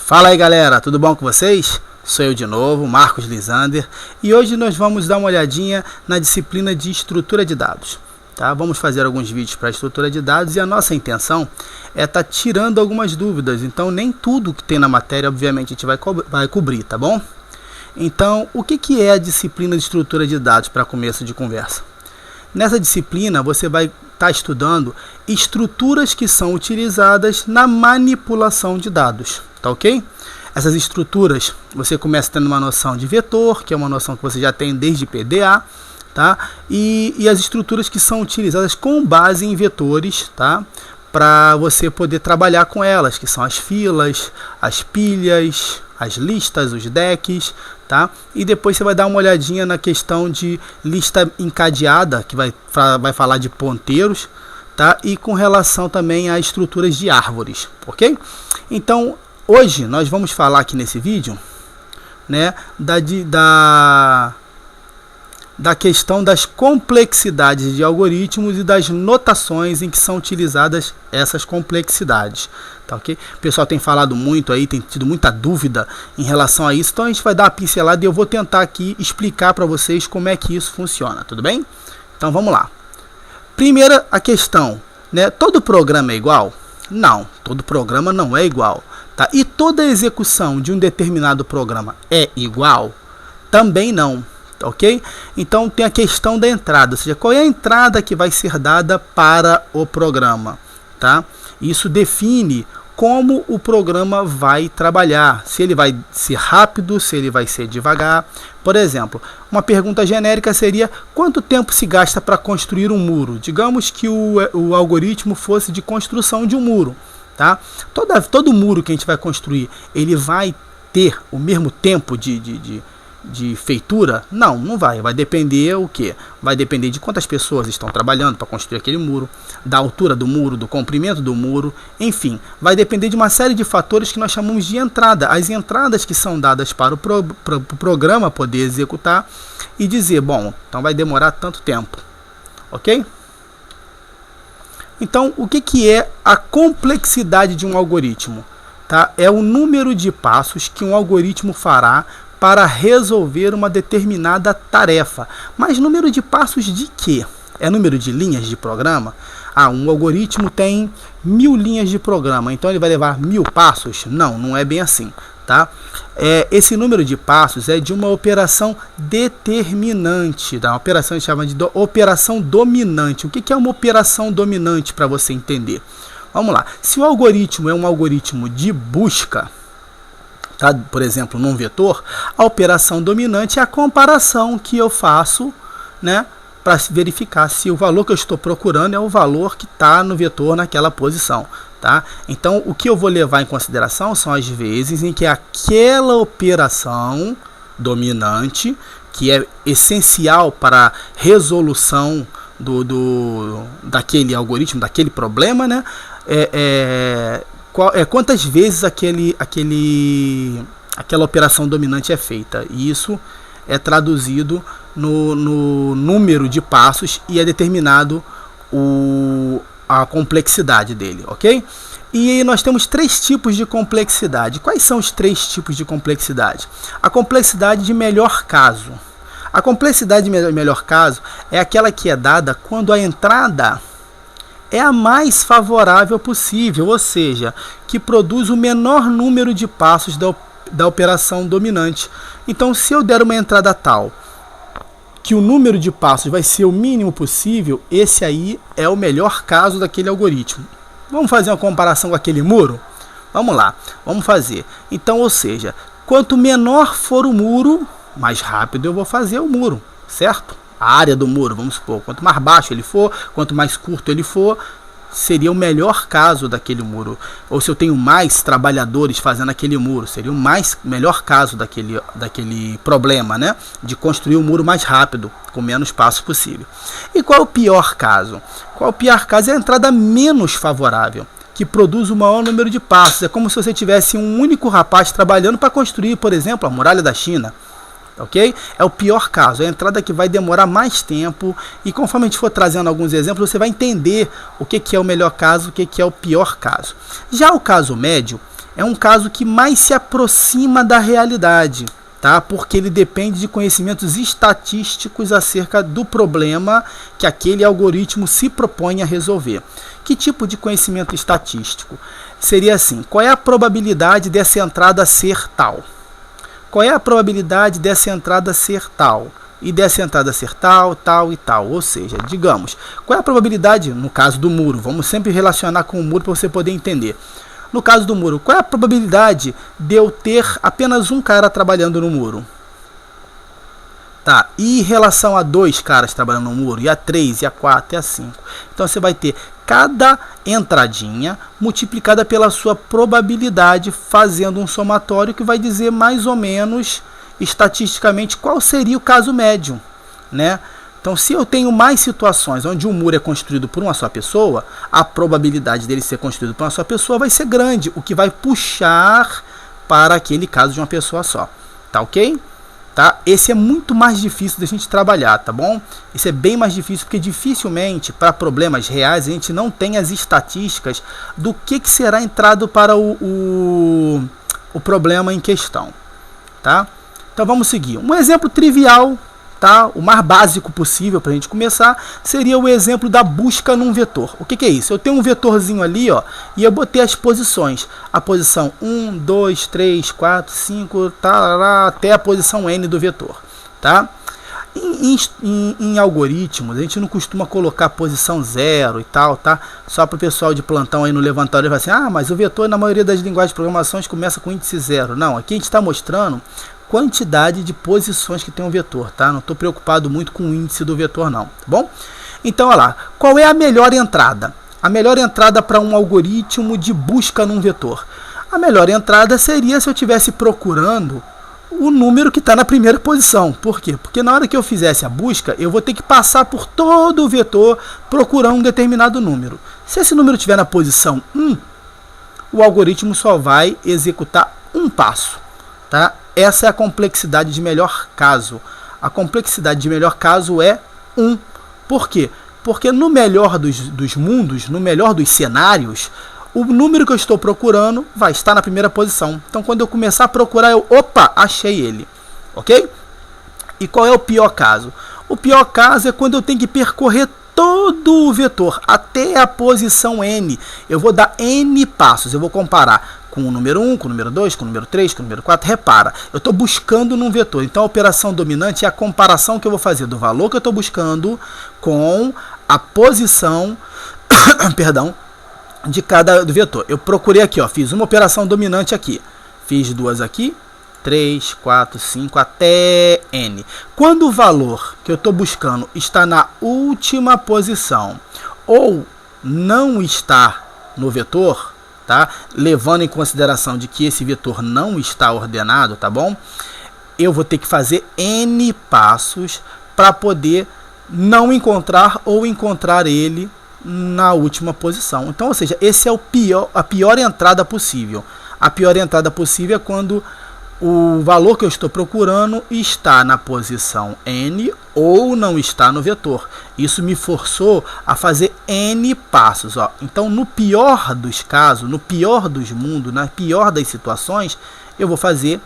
Fala aí galera, tudo bom com vocês? Sou eu de novo, Marcos Lisander, e hoje nós vamos dar uma olhadinha na disciplina de estrutura de dados. Tá? Vamos fazer alguns vídeos para estrutura de dados e a nossa intenção é estar tirando algumas dúvidas, então nem tudo que tem na matéria obviamente a gente vai cobrir, tá bom? Então, o que é a disciplina de estrutura de dados para começo de conversa? Nessa disciplina você vai estar estudando estruturas que são utilizadas na manipulação de dados, tá ok? Essas estruturas você começa tendo uma noção de vetor, que é uma noção que você já tem desde PDA, tá? E as estruturas que são utilizadas com base em vetores, tá? Para você poder trabalhar com elas, que são as filas, as pilhas, as listas, os decks, tá? E depois você vai dar uma olhadinha na questão de lista encadeada, que vai falar de ponteiros, tá? E com relação também a estruturas de árvores, ok? Então, hoje nós vamos falar aqui nesse vídeo, né, da questão das complexidades de algoritmos e das notações em que são utilizadas essas complexidades, tá ok? O pessoal tem falado muito aí, tem tido muita dúvida em relação a isso, então a gente vai dar uma pincelada e eu vou tentar aqui explicar para vocês como é que isso funciona, tudo bem? Então vamos lá. Primeira a questão, né? Todo programa é igual? Não, todo programa não é igual, tá? E toda execução de um determinado programa é igual? Também não. Ok? Então tem a questão da entrada, ou seja, qual é a entrada que vai ser dada para o programa, tá? Isso define como o programa vai trabalhar, se ele vai ser rápido, se ele vai ser devagar. Por exemplo, uma pergunta genérica seria: quanto tempo se gasta para construir um muro? Digamos que o algoritmo fosse de construção de um muro, tá? Todo muro que a gente vai construir, ele vai ter o mesmo tempo de feitura? Não vai. Vai depender o quê? Vai depender de quantas pessoas estão trabalhando para construir aquele muro, da altura do muro, do comprimento do muro, enfim, vai depender de uma série de fatores que nós chamamos de entrada. As entradas que são dadas para o programa poder executar e dizer, bom, então vai demorar tanto tempo, ok? Então, o que é a complexidade de um algoritmo? Tá? É o número de passos que um algoritmo fará para resolver uma determinada tarefa. Mas número de passos de quê? É número de linhas de programa? Um algoritmo tem 1000 linhas de programa, então ele vai levar 1000 passos? Não é bem assim, tá? Esse número de passos é de uma operação determinante, da operação a gente chama de operação dominante. O que é uma operação dominante para você entender? Vamos lá. Se o algoritmo é um algoritmo de busca, tá? Por exemplo, num vetor, a operação dominante é a comparação que eu faço, né, para verificar se o valor que eu estou procurando é o valor que está no vetor naquela posição, tá? Então, o que eu vou levar em consideração são as vezes em que aquela operação dominante, que é essencial para a resolução daquele algoritmo, daquele problema, né, quantas vezes aquela operação dominante é feita. E isso é traduzido no número de passos e é determinado a complexidade dele, ok? E nós temos 3 tipos de complexidade. Quais são os 3 tipos de complexidade? A complexidade de melhor caso. A complexidade de melhor caso é aquela que é dada quando a entrada é a mais favorável possível, ou seja, que produz o menor número de passos da operação dominante. Então, se eu der uma entrada tal que o número de passos vai ser o mínimo possível, esse aí é o melhor caso daquele algoritmo. Vamos fazer uma comparação com aquele muro? Vamos lá, vamos fazer. Então, ou seja, quanto menor for o muro, mais rápido eu vou fazer o muro, certo? A área do muro, vamos supor, quanto mais baixo ele for, quanto mais curto ele for, seria o melhor caso daquele muro. Ou se eu tenho mais trabalhadores fazendo aquele muro, seria o melhor caso daquele problema, né? De construir o muro mais rápido, com menos passos possível. E qual é o pior caso? Qual é o pior caso? É a entrada menos favorável, que produz o maior número de passos. É como se você tivesse um único rapaz trabalhando para construir, por exemplo, a muralha da China. Ok? É o pior caso, é a entrada que vai demorar mais tempo, e conforme a gente for trazendo alguns exemplos, você vai entender o que é o melhor caso, o que é o pior caso. Já o caso médio é um caso que mais se aproxima da realidade, tá? Porque ele depende de conhecimentos estatísticos acerca do problema que aquele algoritmo se propõe a resolver. Que tipo de conhecimento estatístico? Seria assim: qual é a probabilidade dessa entrada ser tal? Qual é a probabilidade dessa entrada ser tal? E dessa entrada ser tal, tal e tal. Ou seja, digamos, qual é a probabilidade, no caso do muro, vamos sempre relacionar com o muro para você poder entender. No caso do muro, qual é a probabilidade de eu ter apenas um cara trabalhando no muro? Tá, e em relação a 2 caras trabalhando no muro, e a 3, e a 4, e a 5. Então você vai ter cada entradinha multiplicada pela sua probabilidade, fazendo um somatório que vai dizer mais ou menos estatisticamente qual seria o caso médio, né? Então, se eu tenho mais situações onde um muro é construído por uma só pessoa, a probabilidade dele ser construído por uma só pessoa vai ser grande, o que vai puxar para aquele caso de uma pessoa só. Tá ok? Tá? Esse é muito mais difícil da gente trabalhar, tá bom? Esse é bem mais difícil porque dificilmente, para problemas reais, a gente não tem as estatísticas do que será entrado para o problema em questão, tá? Então vamos seguir. Um exemplo trivial, tá? O mais básico possível para a gente começar seria o exemplo da busca num vetor. O que é isso? Eu tenho um vetorzinho ali, ó, e eu botei as posições. A posição 1, 2, 3, 4, 5, tá, até a posição n do vetor, tá? Em algoritmos, a gente não costuma colocar posição 0 e tal, tá? Só para o pessoal de plantão aí no levantório e falar assim: ah, mas o vetor na maioria das linguagens de programações começa com índice 0. Não, aqui a gente está mostrando quantidade de posições que tem um vetor, tá? Não estou preocupado muito com o índice do vetor não, tá bom? Então, olha lá, qual é a melhor entrada? A melhor entrada para um algoritmo de busca num vetor. A melhor entrada seria se eu estivesse procurando o número que está na primeira posição. Por quê? Porque na hora que eu fizesse a busca, eu vou ter que passar por todo o vetor procurando um determinado número. Se esse número estiver na posição 1, o algoritmo só vai executar um passo, tá? Essa é a complexidade de melhor caso. A complexidade de melhor caso é 1. Por quê? Porque no melhor dos mundos, no melhor dos cenários, o número que eu estou procurando vai estar na primeira posição. Então, quando eu começar a procurar, opa, achei ele. Ok? E qual é o pior caso? O pior caso é quando eu tenho que percorrer todo o vetor até a posição n. Eu vou dar n passos. Eu vou comparar com o número 1, com o número 2, com o número 3, com o número 4. Repara, eu estou buscando num vetor. Então, a operação dominante é a comparação que eu vou fazer do valor que eu estou buscando com a posição perdão, de cada vetor. Eu procurei aqui, ó, fiz uma operação dominante aqui. Fiz 2 aqui, 3, 4, 5, até n. Quando o valor que eu estou buscando está na última posição ou não está no vetor, tá? Levando em consideração de que esse vetor não está ordenado, tá bom? Eu vou ter que fazer n passos para poder não encontrar ou encontrar ele na última posição. Então, ou seja, esse é a pior entrada possível. A pior entrada possível é quando o valor que eu estou procurando está na posição n ou não está no vetor. Isso me forçou a fazer n passos, ó. Então, no pior dos casos, no pior dos mundos, na pior das situações, eu vou fazer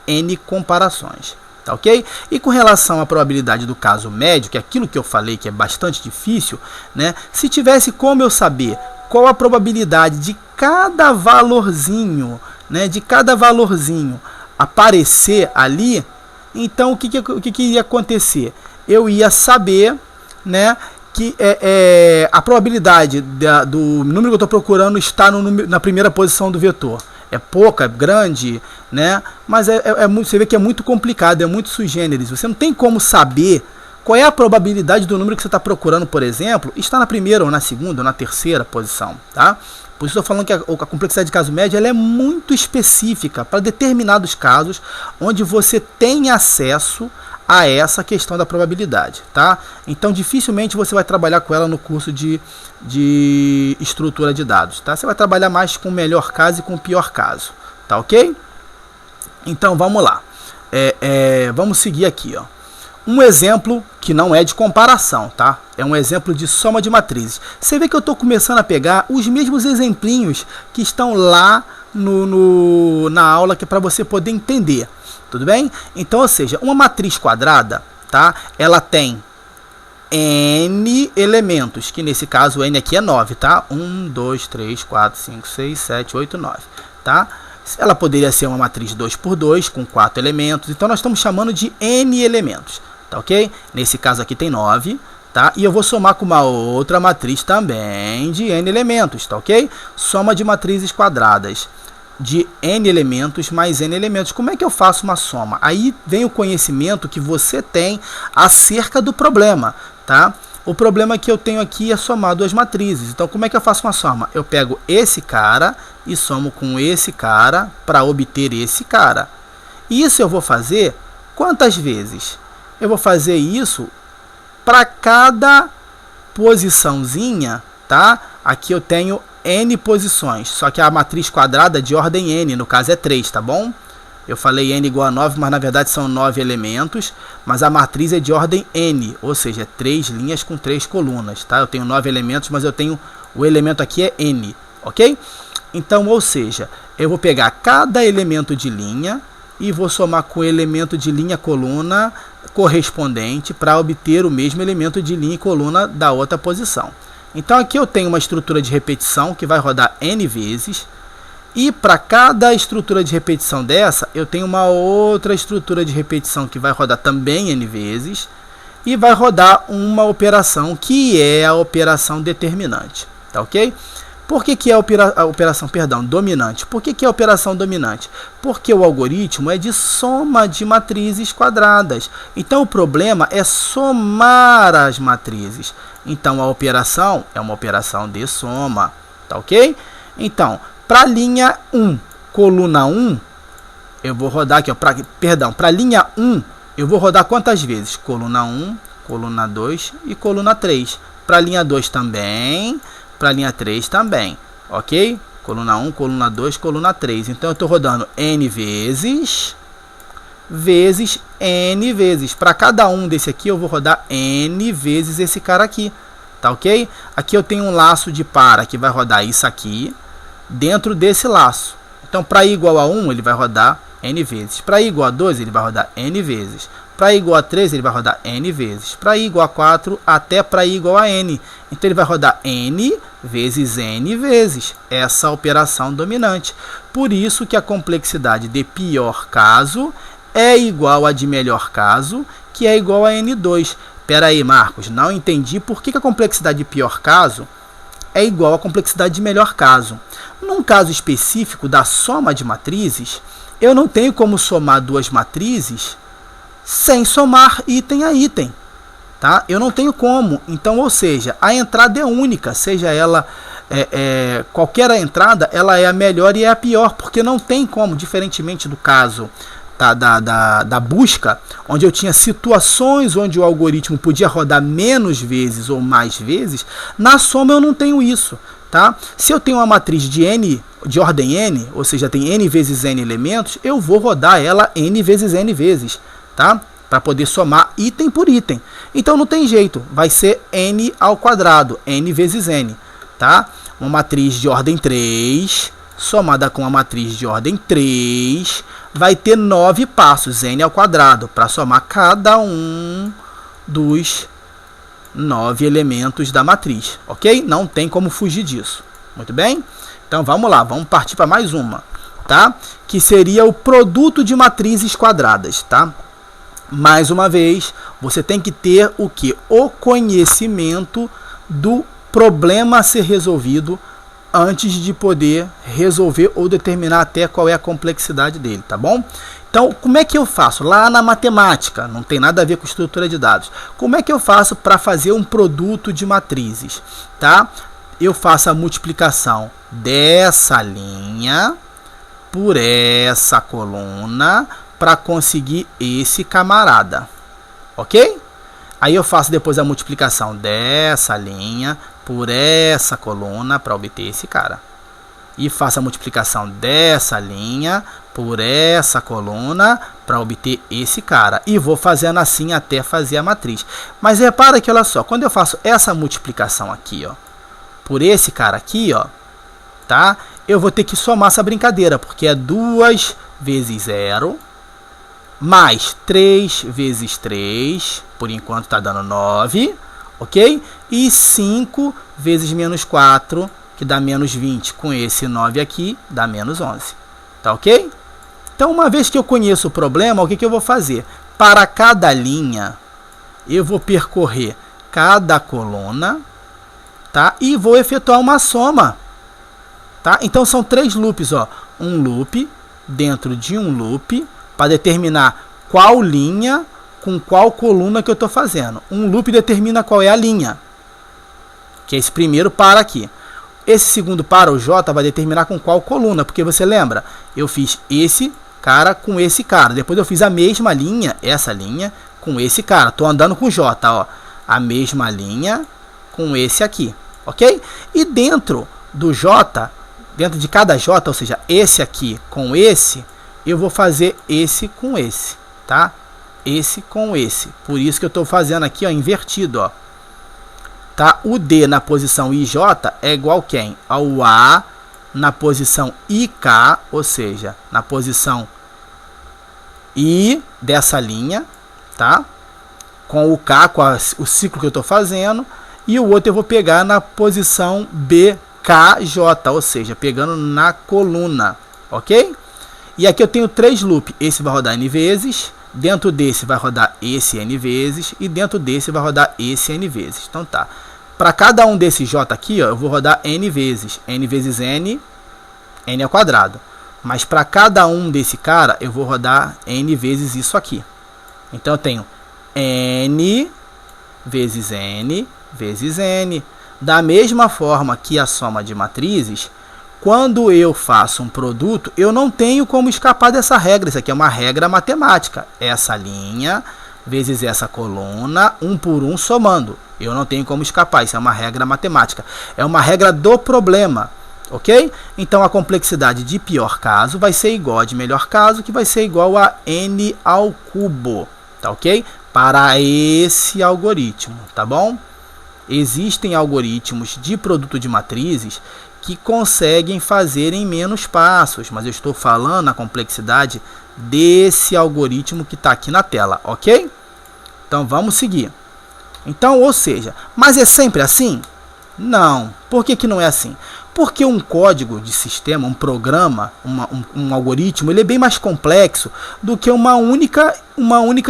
n comparações. Tá ok? E com relação à probabilidade do caso médio, que é aquilo que eu falei que é bastante difícil, né? Se tivesse como eu saber qual a probabilidade de cada valorzinho, né? De cada valorzinho aparecer ali, então o que ia acontecer? Eu ia saber, né, que a probabilidade do número que eu estou procurando está na primeira posição do vetor. É pouca, é grande, né? Mas você vê que é muito complicado, é muito sui generis. Você não tem como saber qual é a probabilidade do número que você está procurando, por exemplo, está na primeira, ou na segunda, ou na terceira posição, tá? Por isso estou falando que a complexidade de caso médio ela é muito específica para determinados casos onde você tem acesso a essa questão da probabilidade, tá? Então dificilmente você vai trabalhar com ela no curso de estrutura de dados, tá? Você vai trabalhar mais com o melhor caso e com o pior caso, tá ok? Então vamos lá, vamos seguir aqui, ó. Um exemplo que não é de comparação, tá? É um exemplo de soma de matrizes. Você vê que eu estou começando a pegar os mesmos exemplinhos que estão lá na aula, que é para você poder entender, tudo bem? Então, ou seja, uma matriz quadrada, tá? Ela tem n elementos, que nesse caso o n aqui é 9, tá? 1, 2, 3, 4, 5, 6, 7, 8, 9, tá? Ela poderia ser uma matriz 2 por 2 com 4 elementos, então nós estamos chamando de n elementos, tá ok? Nesse caso aqui tem 9, tá? E eu vou somar com uma outra matriz também de n elementos, tá ok? Soma de matrizes quadradas de n elementos mais n elementos. Como é que eu faço uma soma? Aí vem o conhecimento que você tem acerca do problema, tá? O problema que eu tenho aqui é somar duas matrizes. Então, como é que eu faço uma soma? Eu pego esse cara e somo com esse cara para obter esse cara. Isso eu vou fazer quantas vezes? Eu vou fazer isso para cada posiçãozinha, tá? Aqui eu tenho n posições, só que a matriz quadrada de ordem n, no caso é 3, tá bom? Eu falei n igual a 9, mas na verdade são 9 elementos, mas a matriz é de ordem n, ou seja, 3 linhas com 3 colunas, tá? Eu tenho 9 elementos, mas eu tenho, o elemento aqui é n, ok? Então, ou seja, eu vou pegar cada elemento de linha e vou somar com o elemento de linha coluna correspondente para obter o mesmo elemento de linha e coluna da outra posição. Então aqui eu tenho uma estrutura de repetição que vai rodar n vezes, e para cada estrutura de repetição dessa, eu tenho uma outra estrutura de repetição que vai rodar também n vezes, e vai rodar uma operação que é a operação determinante, tá ok? Por que é a operação, dominante? Por que é a operação dominante? Porque o algoritmo é de soma de matrizes quadradas. Então o problema é somar as matrizes. Então a operação é uma operação de soma, tá ok? Então, para a linha 1, coluna 1, eu vou rodar aqui, para a linha 1, eu vou rodar quantas vezes? Coluna 1, coluna 2 e coluna 3. Para a linha 2 também. Para a linha 3 também, ok? Coluna 1, coluna 2, coluna 3. Então, eu estou rodando n vezes n vezes. Para cada um desse aqui, eu vou rodar n vezes esse cara aqui, tá ok? Aqui eu tenho um laço de para que vai rodar isso aqui dentro desse laço. Então, para i igual a 1, ele vai rodar n vezes. Para i igual a 2, ele vai rodar n vezes. Para i igual a 3, ele vai rodar n vezes. Para i igual a 4, até para i igual a n. Então, ele vai rodar n vezes n vezes essa operação dominante. Por isso que a complexidade de pior caso é igual a de melhor caso, que é igual a n2. Espera aí, Marcos, não entendi por que a complexidade de pior caso é igual à complexidade de melhor caso. Num caso específico da soma de matrizes, eu não tenho como somar duas matrizes sem somar item a item, tá? Eu não tenho como. Então, ou seja, a entrada é única, seja ela qualquer entrada, ela é a melhor e é a pior, porque não tem como, diferentemente do caso da busca, onde eu tinha situações onde o algoritmo podia rodar menos vezes ou mais vezes, na soma eu não tenho isso, tá? Se eu tenho uma matriz de n, de ordem n, ou seja, tem n vezes n elementos, eu vou rodar ela n vezes, tá? Para poder somar item por item. Então não tem jeito, vai ser n ao quadrado, n vezes n, tá? Uma matriz de ordem 3, somada com uma matriz de ordem 3, vai ter 9 passos, n ao quadrado, para somar cada um dos 9 elementos da matriz, ok? Não tem como fugir disso. Muito bem? Então vamos lá, vamos partir para mais uma, tá? Que seria o produto de matrizes quadradas, tá? Mais uma vez, você tem que ter o que? O conhecimento do problema a ser resolvido antes de poder resolver ou determinar até qual é a complexidade dele, tá bom? Então, como é que eu faço? Lá na matemática, não tem nada a ver com estrutura de dados. Como é que eu faço para fazer um produto de matrizes, tá? Eu faço a multiplicação dessa linha por essa coluna para conseguir esse camarada, ok? Aí eu faço depois a multiplicação dessa linha por essa coluna para obter esse cara. E faço a multiplicação dessa linha por essa coluna para obter esse cara. E vou fazendo assim até fazer a matriz. Mas repara que, olha só, quando eu faço essa multiplicação aqui, ó, por esse cara aqui, ó, tá? eu vou ter que somar essa brincadeira, porque é 2 vezes 0, mais 3 vezes 3, por enquanto está dando 9, ok? E 5 vezes menos 4, que dá menos 20, com esse 9 aqui, dá menos 11, tá ok? Então, uma vez que eu conheço o problema, o que eu vou fazer? Para cada linha, eu vou percorrer cada coluna, tá? E vou efetuar uma soma, tá? Então, são 3 loops, ó. Um loop dentro de um loop, para determinar qual linha com qual coluna que eu estou fazendo. Um loop determina qual é a linha, que é esse primeiro para aqui. Esse segundo para o J vai determinar com qual coluna, porque você lembra, eu fiz esse cara com esse cara, depois eu fiz a mesma linha, essa linha, com esse cara. Estou andando com J, ó, a mesma linha com esse aqui, ok? E dentro do J, dentro de cada J, ou seja, esse aqui com esse, eu vou fazer esse com esse, tá? Esse com esse. Por isso que eu estou fazendo aqui, ó, invertido, ó. Tá? O D na posição IJ é igual a quem? Ao A na posição IK, ou seja, na posição I dessa linha, tá? Com o K, com o ciclo que eu estou fazendo. E o outro eu vou pegar na posição BKJ, ou seja, pegando na coluna, ok? E aqui eu tenho 3 loops. Esse vai rodar N vezes, dentro desse vai rodar esse N vezes, e dentro desse vai rodar esse N vezes. Então tá. Para cada um desses J aqui, ó, eu vou rodar N vezes. N vezes N, N ao quadrado. Mas para cada um desse cara, eu vou rodar N vezes isso aqui. Então eu tenho N vezes N vezes N. Da mesma forma que a soma de matrizes, quando eu faço um produto, eu não tenho como escapar dessa regra. Isso aqui é uma regra matemática. Essa linha vezes essa coluna, um por um somando. Eu não tenho como escapar. Isso é uma regra matemática. É uma regra do problema. Ok? Então a complexidade de pior caso vai ser igual a de melhor caso, que vai ser igual a n ao cubo. Tá ok? Para esse algoritmo. Tá bom? Existem algoritmos de produto de matrizes que conseguem fazer em menos passos, mas eu estou falando a complexidade desse algoritmo que está aqui na tela, ok? Então vamos seguir. Então, ou seja, mas é sempre assim? Não. Por que não é assim? Porque um código de sistema, um programa, um algoritmo, ele é bem mais complexo do que uma única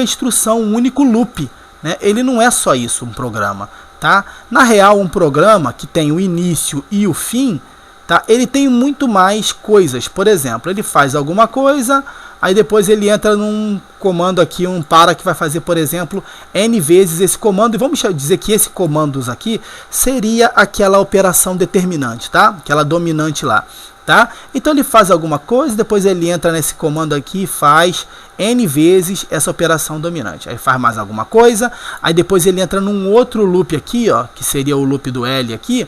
instrução, um único loop, né? Ele não é só isso, um programa. Tá? Na real, um programa que tem o início e o fim, tá? Ele tem muito mais coisas. Por exemplo, ele faz alguma coisa, aí depois ele entra num comando aqui, um para, que vai fazer, por exemplo, N vezes esse comando. E vamos dizer que esse comando aqui seria aquela operação determinante, tá? Aquela dominante lá. Tá? Então ele faz alguma coisa, depois ele entra nesse comando aqui e faz N vezes essa operação dominante. Aí faz mais alguma coisa, aí depois ele entra num outro loop aqui, ó, que seria o loop do L aqui,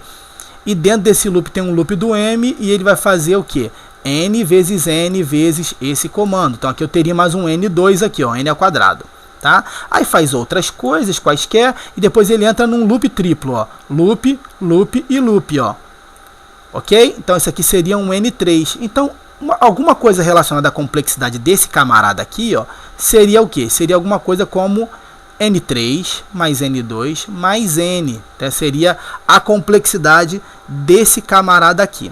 e dentro desse loop tem um loop do M, e ele vai fazer o que? N vezes esse comando. Então aqui eu teria mais um N2 aqui, ó, N ao quadrado. Tá? Aí faz outras coisas, quaisquer, e depois ele entra num loop triplo, ó, loop, loop e loop, ó. Ok? Então, isso aqui seria um N3. Então, alguma coisa relacionada à complexidade desse camarada aqui, ó, seria o quê? Seria alguma coisa como N3 mais N2 mais N. Né? Seria a complexidade desse camarada aqui.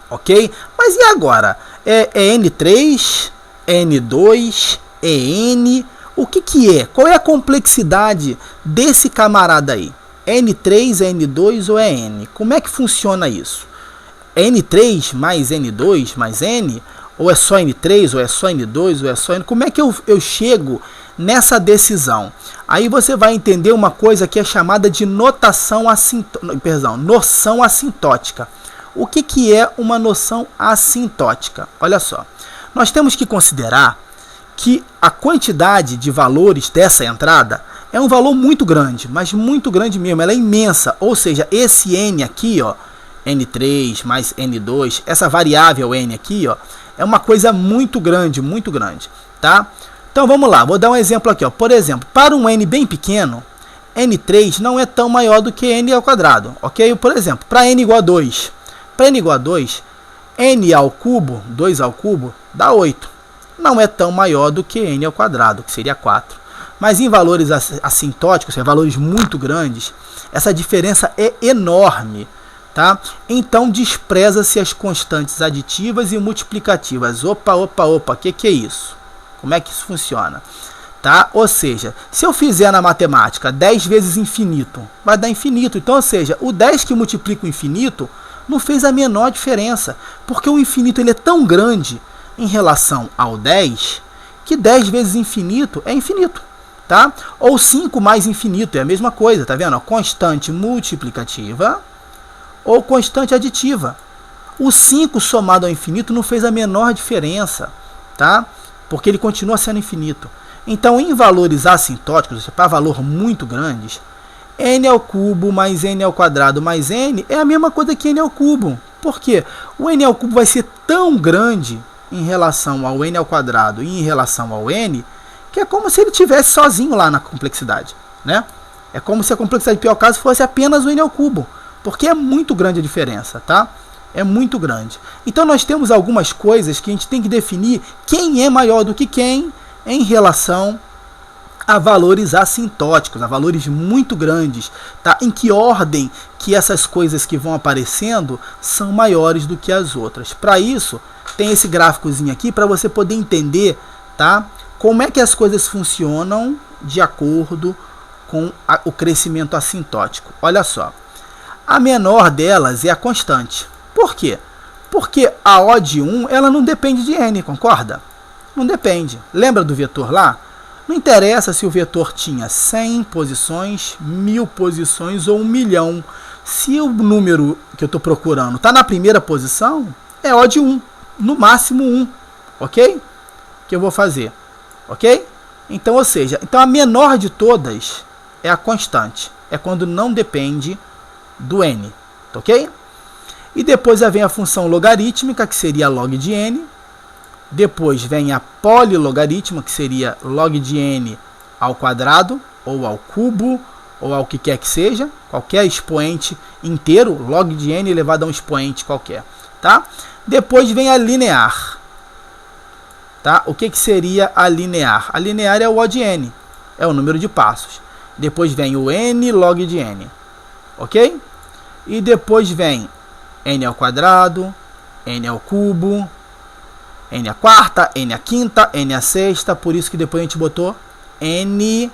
Ok? Mas e agora? É N3? É N2? É N? O que é? Qual é a complexidade desse camarada aí? N3, é N2 ou é N? Como é que funciona isso? É N3 mais N2 mais N? Ou é só N3, ou é só N2, ou é só N? Como é que eu chego nessa decisão? Aí você vai entender uma coisa que é chamada de noção assintótica. O que é uma noção assintótica? Olha só, nós temos que considerar que a quantidade de valores dessa entrada é um valor muito grande, mas muito grande mesmo, ela é imensa. Ou seja, esse N aqui, ó, N3 mais N2, essa variável N aqui, ó, é uma coisa muito grande, tá? Então vamos lá, vou dar um exemplo aqui, ó. Por exemplo, para um N bem pequeno, N3 não é tão maior do que N ao quadrado, ok? Por exemplo, para N igual a 2, n ao cubo, 2 ao cubo, dá 8. Não é tão maior do que n ao quadrado, que seria 4. Mas em valores assintóticos, em valores muito grandes, essa diferença é enorme. Tá? Então despreza-se as constantes aditivas e multiplicativas. Opa, o que é isso? Como é que isso funciona? Tá? Ou seja, se eu fizer na matemática 10 vezes infinito, vai dar infinito. Então, ou seja, o 10 que multiplica o infinito não fez a menor diferença, porque o infinito ele é tão grande em relação ao 10, que 10 vezes infinito é infinito. Tá? Ou 5 mais infinito é a mesma coisa, tá vendo? Constante multiplicativa ou constante aditiva. O 5 somado ao infinito não fez a menor diferença, tá? Porque ele continua sendo infinito. Então, em valores assintóticos, para valor muito grandes, n ao cubo mais n ao quadrado mais n é a mesma coisa que n ao cubo. Por quê? O n ao cubo vai ser tão grande em relação ao n ao quadrado e em relação ao n, que é como se ele estivesse sozinho lá na complexidade, né? É como se a complexidade de pior caso fosse apenas o n ao cubo. Porque é muito grande a diferença, tá? É muito grande. Então nós temos algumas coisas que a gente tem que definir quem é maior do que quem em relação a valores assintóticos, a valores muito grandes, tá? Em que ordem que essas coisas que vão aparecendo são maiores do que as outras. Para isso, tem esse gráficozinho aqui para você poder entender, tá? Como é que as coisas funcionam de acordo com o crescimento assintótico. Olha só. A menor delas é a constante. Por quê? Porque a O de 1 ela não depende de n, concorda? Não depende. Lembra do vetor lá? Não interessa se o vetor tinha 100 posições, 1000 posições ou 1 milhão. Se o número que eu estou procurando está na primeira posição, é O de 1. No máximo 1. Ok? Que eu vou fazer. Ok? Então, ou seja, então a menor de todas é a constante. É quando não depende do n, ok? E depois vem a função logarítmica, que seria log de n. Depois vem a polilogaritma, que seria log de n ao quadrado, ou ao cubo, ou ao que quer que seja. Qualquer expoente inteiro, log de n elevado a um expoente qualquer. Tá? Depois vem a linear. Tá? O que seria a linear? A linear é o O de n, é o número de passos. Depois vem o n log de n. Ok? E depois vem n ao quadrado, n ao cubo, n à quarta, n à quinta, n à sexta. Por isso que depois a gente botou n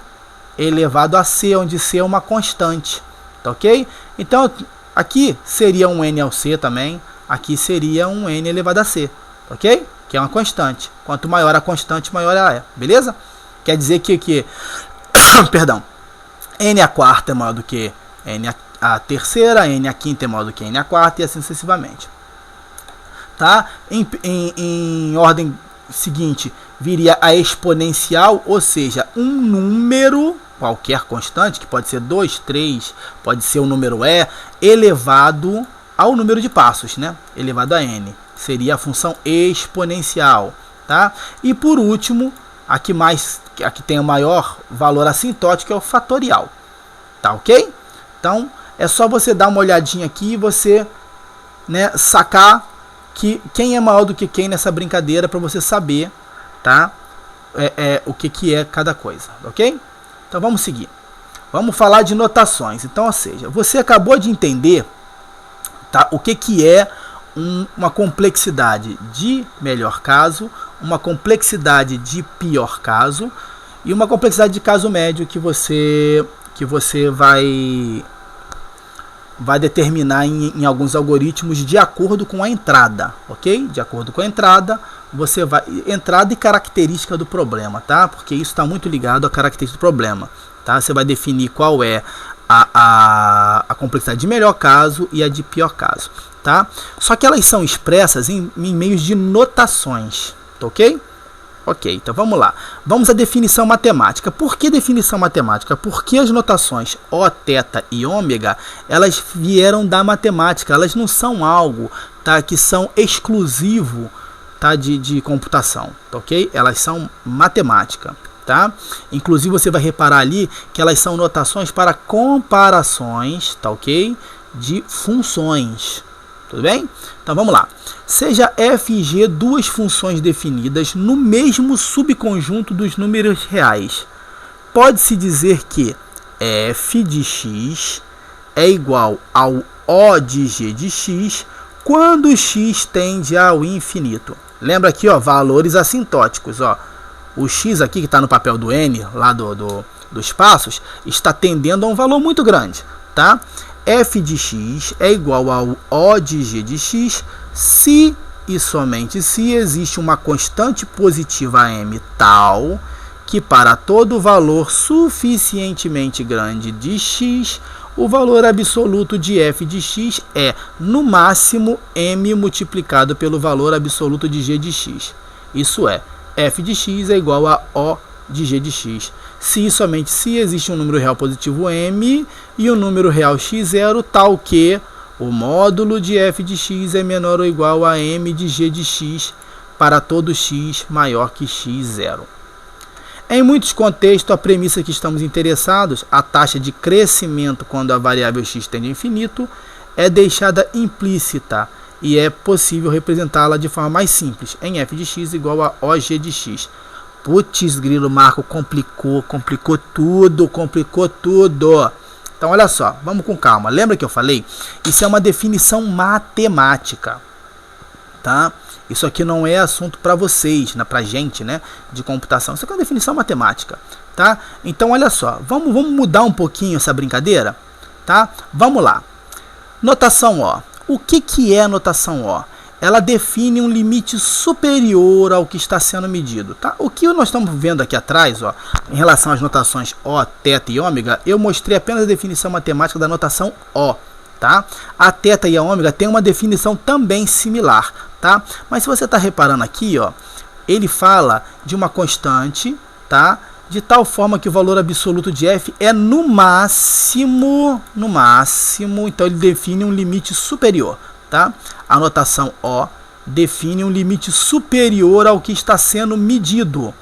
elevado a c, onde c é uma constante. Tá ok? Então, aqui seria um n ao c também. Aqui seria um n elevado a c. Tá ok? Que é uma constante. Quanto maior a constante, maior ela é. Beleza? Quer dizer que perdão, n à quarta é maior do que n a terceira, n à quinta é maior do que n à quarta e assim sucessivamente. Tá? Em ordem seguinte, viria a exponencial, ou seja, um número, qualquer constante, que pode ser 2, 3, pode ser o número e, elevado ao número de passos, né? Elevado a n. Seria a função exponencial. Tá? E por último, a que tem o maior valor assintótico é o fatorial. Tá ok? Então, é só você dar uma olhadinha aqui e você, né, sacar que quem é maior do que quem nessa brincadeira, para você saber, tá? O que é cada coisa, ok? Então vamos seguir. Vamos falar de notações. Então, ou seja, você acabou de entender, tá, o que é uma complexidade de melhor caso, uma complexidade de pior caso e uma complexidade de caso médio que você vai determinar em alguns algoritmos de acordo com a entrada, ok? De acordo com a entrada, você vai entrada e característica do problema, tá? Porque isso está muito ligado à característica do problema, tá? Você vai definir qual é a complexidade de melhor caso e a de pior caso, tá? Só que elas são expressas em meios de notações, tá ok? Ok, então vamos lá. Vamos à definição matemática. Por que definição matemática? Porque as notações O, θ e ômega, elas vieram da matemática. Elas não são algo, tá, que são exclusivo, tá, de computação, tá, ok? Elas são matemática, tá? Inclusive você vai reparar ali que elas são notações para comparações, tá ok? De funções, Tudo bem? Então vamos lá. Seja f e g duas funções definidas no mesmo subconjunto dos números reais. Pode-se dizer que f de x é igual ao O de g de x quando x tende ao infinito. Lembra aqui, ó, valores assintóticos. Ó. O x aqui, que está no papel do n, lá dos passos, está tendendo a um valor muito grande. Tá? F de x é igual ao O de g de x se e somente se existe uma constante positiva m tal que para todo valor suficientemente grande de x, o valor absoluto de f de x é, no máximo, m multiplicado pelo valor absoluto de g de x. Isso é, f de x é igual a O de g de x. Se e somente se existe um número real positivo m e um número real x0, tal que o módulo de f de x é menor ou igual a m de g de x para todo x maior que x0. Em muitos contextos, a premissa que estamos interessados, a taxa de crescimento quando a variável x tende ao infinito, é deixada implícita e é possível representá-la de forma mais simples, em f de x igual a OG de x. Putz, grilo, Marco, complicou tudo. Então, olha só, vamos com calma. Lembra que eu falei? Isso é uma definição matemática, tá? Isso aqui não é assunto para vocês, né, pra gente, né, de computação. Isso aqui é uma definição matemática, tá? Então, olha só, vamos mudar um pouquinho essa brincadeira, tá? Vamos lá. Notação O. O que é a notação O? Ela define um limite superior ao que está sendo medido, tá? O que nós estamos vendo aqui atrás, ó, em relação às notações O, θ e ômega, eu mostrei apenas a definição matemática da notação O, tá? A θ e a ômega têm uma definição também similar, tá? Mas se você está reparando aqui, ó, ele fala de uma constante, tá? De tal forma que o valor absoluto de f é no máximo, então ele define um limite superior, tá? A notação O define um limite superior ao que está sendo medido,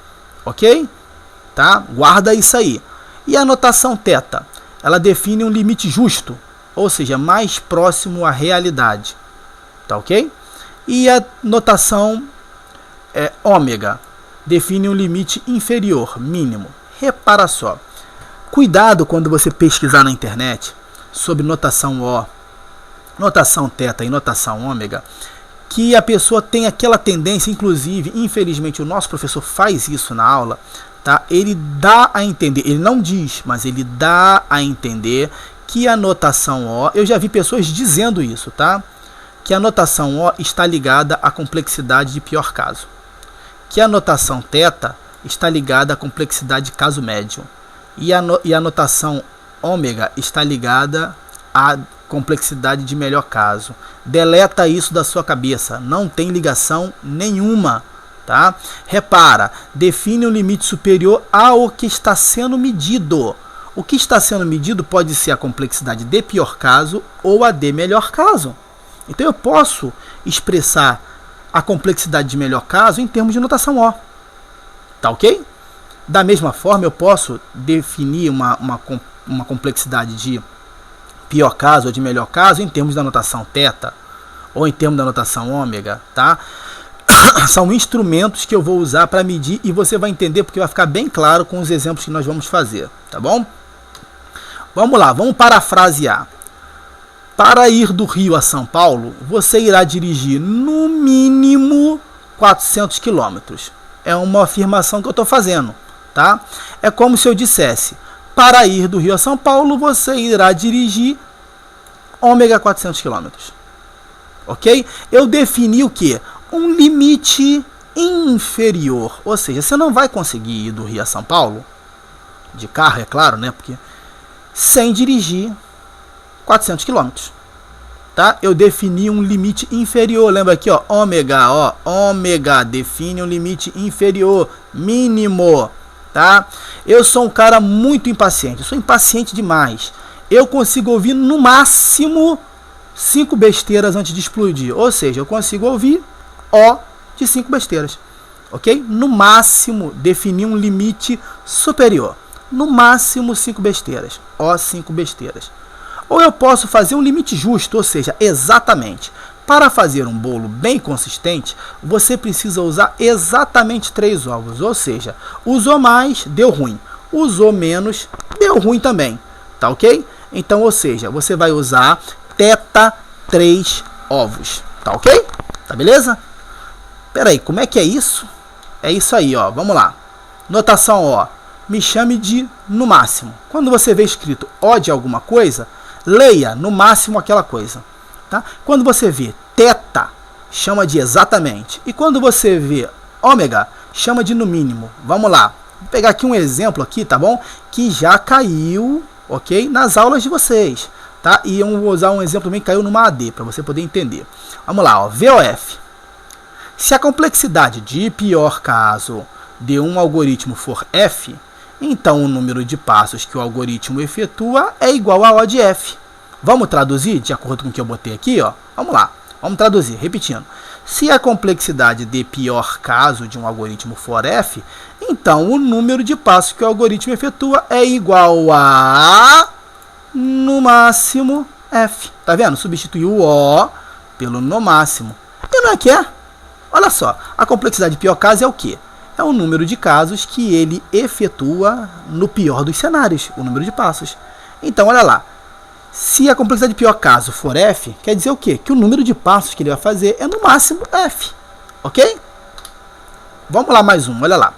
ok? Tá? Guarda isso aí. E a notação θ, ela define um limite justo, ou seja, mais próximo à realidade, tá ok? E a notação ômega define um limite inferior, mínimo. Repara só, cuidado quando você pesquisar na internet sobre notação O, notação θ e notação ômega, que a pessoa tem aquela tendência, inclusive, infelizmente o nosso professor faz isso na aula, tá? Ele dá a entender, ele não diz, mas ele dá a entender que a notação O, eu já vi pessoas dizendo isso, tá? Que a notação O está ligada à complexidade de pior caso, que a notação θ está ligada à complexidade de caso médio, e a notação ômega está ligada à complexidade de melhor caso. Deleta isso da sua cabeça, não tem ligação nenhuma, tá? Repara, define um limite superior ao que está sendo medido. O que está sendo medido pode ser a complexidade de pior caso ou a de melhor caso. Então eu posso expressar a complexidade de melhor caso em termos de notação O, tá ok? Da mesma forma eu posso definir uma complexidade de pior caso ou de melhor caso em termos da notação θ ou em termos da notação ômega, tá? São instrumentos que eu vou usar para medir e você vai entender porque vai ficar bem claro com os exemplos que nós vamos fazer, tá bom? Vamos lá, vamos parafrasear. Para ir do Rio a São Paulo, você irá dirigir no mínimo 400 quilômetros. É uma afirmação que eu estou fazendo, tá? É como se eu dissesse, para ir do Rio a São Paulo, você irá dirigir ômega 400 km. Ok? Eu defini o que? Um limite inferior. Ou seja, você não vai conseguir ir do Rio a São Paulo, de carro, é claro, né? Porque, sem dirigir 400 km. Tá? Eu defini um limite inferior. Lembra aqui, ó, ômega define um limite inferior, mínimo. Tá? Eu sou um cara muito impaciente, eu sou impaciente demais. Eu consigo ouvir no máximo 5 besteiras antes de explodir, ou seja, eu consigo ouvir O de 5 besteiras, ok? No máximo, definir um limite superior, no máximo 5 besteiras, O 5 besteiras. Ou eu posso fazer um limite justo, ou seja, exatamente Para fazer um bolo bem consistente, você precisa usar exatamente 3 ovos, ou seja, usou mais, deu ruim, usou menos, deu ruim também, tá ok? Então, ou seja, você vai usar teta 3 ovos, tá ok? Tá beleza? Pera aí, como é que é isso? É isso aí, ó, vamos lá. Notação, ó, me chame de no máximo. Quando você vê escrito O de alguma coisa, leia no máximo aquela coisa. Tá? Quando você vê teta, chama de exatamente. E quando você vê ômega, chama de no mínimo. Vamos lá. Vou pegar aqui um exemplo aqui, tá bom? Que já caiu, ok? Nas aulas de vocês. Tá? E eu vou usar um exemplo também que caiu numa AD, para você poder entender. Vamos lá, ó, VOF. Se a complexidade de pior caso de um algoritmo for F, então o número de passos que o algoritmo efetua é igual a O de F. Vamos traduzir de acordo com o que eu botei aqui, ó. Vamos lá, vamos traduzir, repetindo. Se a complexidade de pior caso de um algoritmo for F, então o número de passos que o algoritmo efetua é igual a, no máximo, F. Tá vendo? Substituiu o O pelo no máximo. E não é que é? Olha só, a complexidade de pior caso é o quê? É o número de casos que ele efetua no pior dos cenários, o número de passos. Então, olha lá. Se a complexidade de pior caso for F, quer dizer o quê? Que o número de passos que ele vai fazer é no máximo F. Ok? Vamos lá mais um, olha lá.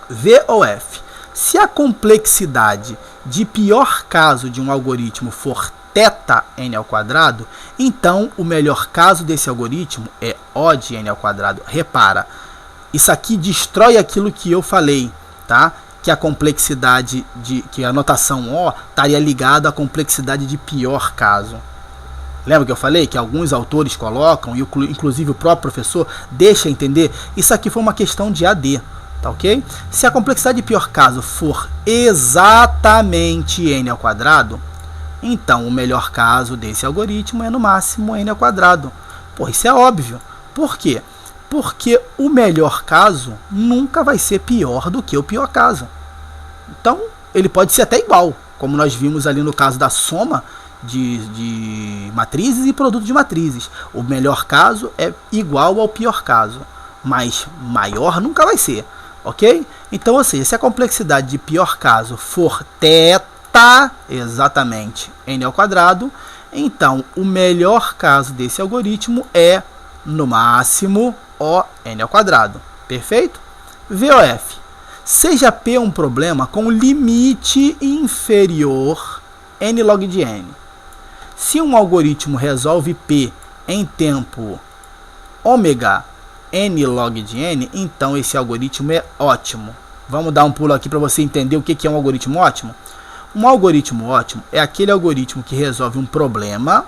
VOF. Se a complexidade de pior caso de um algoritmo for θ n ao quadrado, então o melhor caso desse algoritmo é O de n ao quadrado. Repara, isso aqui destrói aquilo que eu falei, tá? Que a complexidade que a notação O estaria ligada à complexidade de pior caso. Lembra que eu falei que alguns autores colocam, e inclusive o próprio professor deixa entender? Isso aqui foi uma questão de AD, tá ok? Se a complexidade de pior caso for exatamente n ao quadrado, então o melhor caso desse algoritmo é no máximo n ao quadrado. Pô, isso é óbvio. Por quê? Porque o melhor caso nunca vai ser pior do que o pior caso. Então, ele pode ser até igual, como nós vimos ali no caso da soma de matrizes e produto de matrizes. O melhor caso é igual ao pior caso, mas maior nunca vai ser, ok? Então, ou seja, se a complexidade de pior caso for θ, exatamente n ao quadrado, então o melhor caso desse algoritmo é, no máximo, O n ao quadrado. Perfeito? VOF. Seja P um problema com limite inferior n log de n. Se um algoritmo resolve P em tempo ômega n log de n, então esse algoritmo é ótimo. Vamos dar um pulo aqui para você entender o que é um algoritmo ótimo? Um algoritmo ótimo é aquele algoritmo que resolve um problema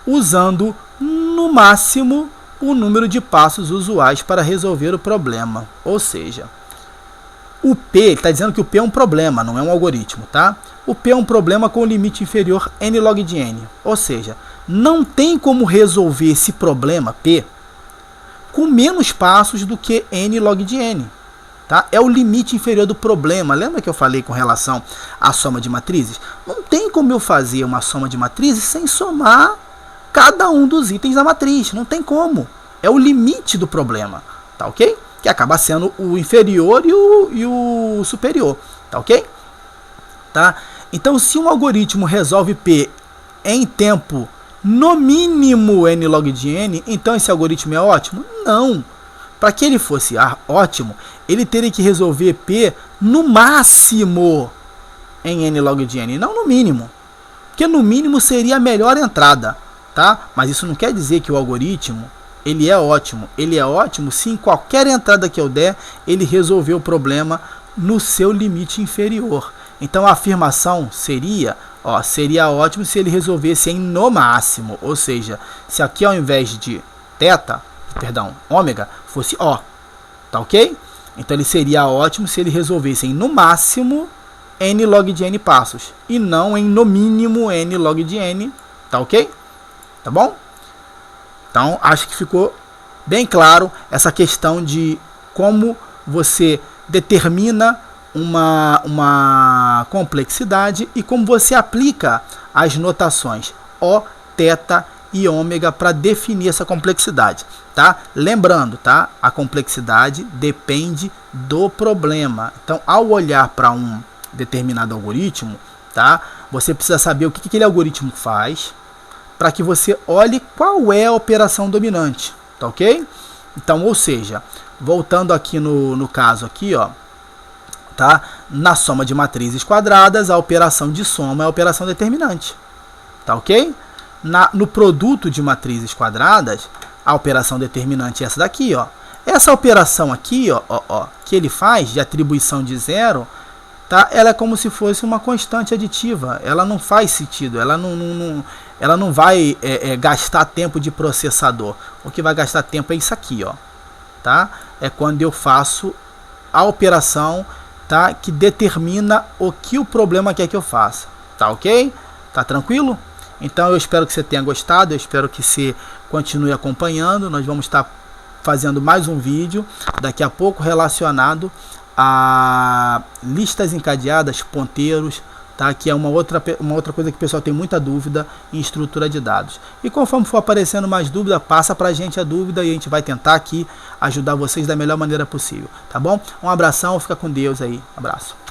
usando, no máximo, o número de passos usuais para resolver o problema. Ou seja, o P, está dizendo que o P é um problema, não é um algoritmo, tá? O P é um problema com limite inferior n log de n. Ou seja, não tem como resolver esse problema P com menos passos do que n log de n. Tá? É o limite inferior do problema. Lembra que eu falei com relação à soma de matrizes? Não tem como eu fazer uma soma de matrizes sem somar cada um dos itens da matriz. Não tem como. É o limite do problema. Tá ok? Que acaba sendo o inferior e o superior. Tá ok? Tá? Então, se um algoritmo resolve P em tempo no mínimo n log de n, então esse algoritmo é ótimo? Não. Para que ele fosse ótimo, ele teria que resolver P no máximo em n log de n, não no mínimo. Porque no mínimo seria a melhor entrada, tá? Mas isso não quer dizer que o algoritmo ele é ótimo. Ele é ótimo se em qualquer entrada que eu der, ele resolveu o problema no seu limite inferior. Então a afirmação seria, ó, seria ótimo se ele resolvesse em no máximo. Ou seja, se aqui ao invés de ômega, fosse O. Tá ok? Então ele seria ótimo se ele resolvesse em no máximo n log de n passos e não em no mínimo n log de n. Tá ok? Tá bom? Então acho que ficou bem claro essa questão de como você determina uma complexidade e como você aplica as notações O, θ e ômega para definir essa complexidade, tá? Lembrando, tá? A complexidade depende do problema. Então, ao olhar para um determinado algoritmo, tá? Você precisa saber o que aquele algoritmo faz para que você olhe qual é a operação dominante, tá ok? Então, ou seja, voltando aqui no caso aqui, ó, tá? Na soma de matrizes quadradas, a operação de soma é a operação determinante, tá ok? No produto de matrizes quadradas, a operação determinante é essa daqui, ó. Essa operação aqui, ó, que ele faz de atribuição de zero, tá? Ela é como se fosse uma constante aditiva. Ela não faz sentido, ela não vai gastar tempo de processador. O que vai gastar tempo é isso aqui, ó, tá? É quando eu faço a operação, tá? Que determina o que o problema quer que eu faça, tá ok? Tá tranquilo? Então eu espero que você tenha gostado, eu espero que você continue acompanhando. Nós vamos estar fazendo mais um vídeo daqui a pouco relacionado a listas encadeadas, ponteiros, tá? Que é uma outra coisa que o pessoal tem muita dúvida em estrutura de dados. E conforme for aparecendo mais dúvida, passa pra gente a dúvida e a gente vai tentar aqui ajudar vocês da melhor maneira possível, tá bom? Um abração, fica com Deus aí, abraço.